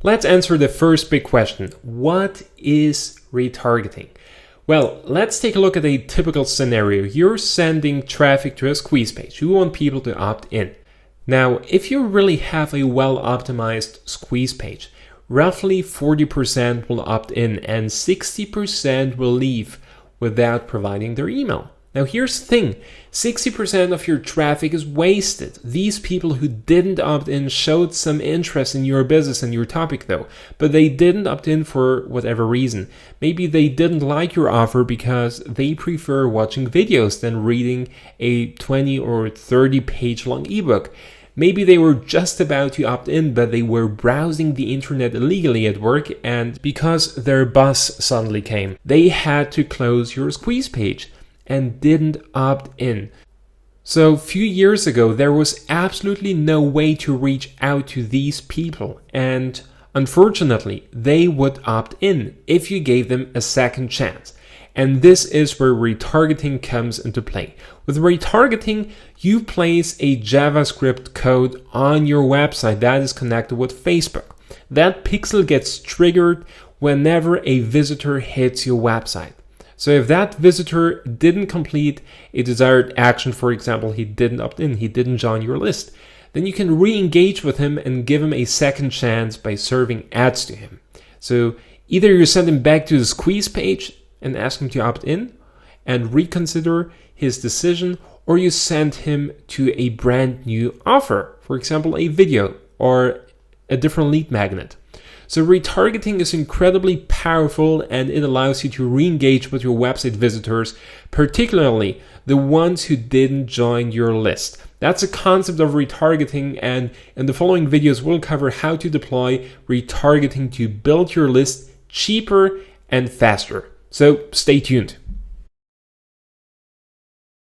Let's answer the first big question. What is retargeting? Well, let's take a look at a typical scenario. You're sending traffic to a squeeze page. You want people to opt in. Now, if you really have a well-optimized squeeze page, roughly 40% will opt in and 60% will leave without providing their email. Now here's the thing, 60% of your traffic is wasted. These people who didn't opt in showed some interest in your business and your topic though, but they didn't opt in for whatever reason. Maybe they didn't like your offer because they prefer watching videos than reading a 20 or 30 page long ebook. Maybe they were just about to opt in, but they were browsing the internet illegally at work, and because their boss suddenly came, they had to close your squeeze page and didn't opt in. So a few years ago, there was absolutely no way to reach out to these people. And unfortunately, they would opt in if you gave them a second chance. And this is where retargeting comes into play. With retargeting, you place a JavaScript code on your website that is connected with Facebook. That pixel gets triggered whenever a visitor hits your website. So if that visitor didn't complete a desired action, for example, he didn't opt in, he didn't join your list, then you can re-engage with him and give him a second chance by serving ads to him. So either you send him back to the squeeze page and ask him to opt in and reconsider his decision, or you send him to a brand new offer, for example, a video or a different lead magnet. So retargeting is incredibly powerful and it allows you to re-engage with your website visitors, particularly the ones who didn't join your list. That's a concept of retargeting, and in the following videos we'll cover how to deploy retargeting to build your list cheaper and faster. So stay tuned.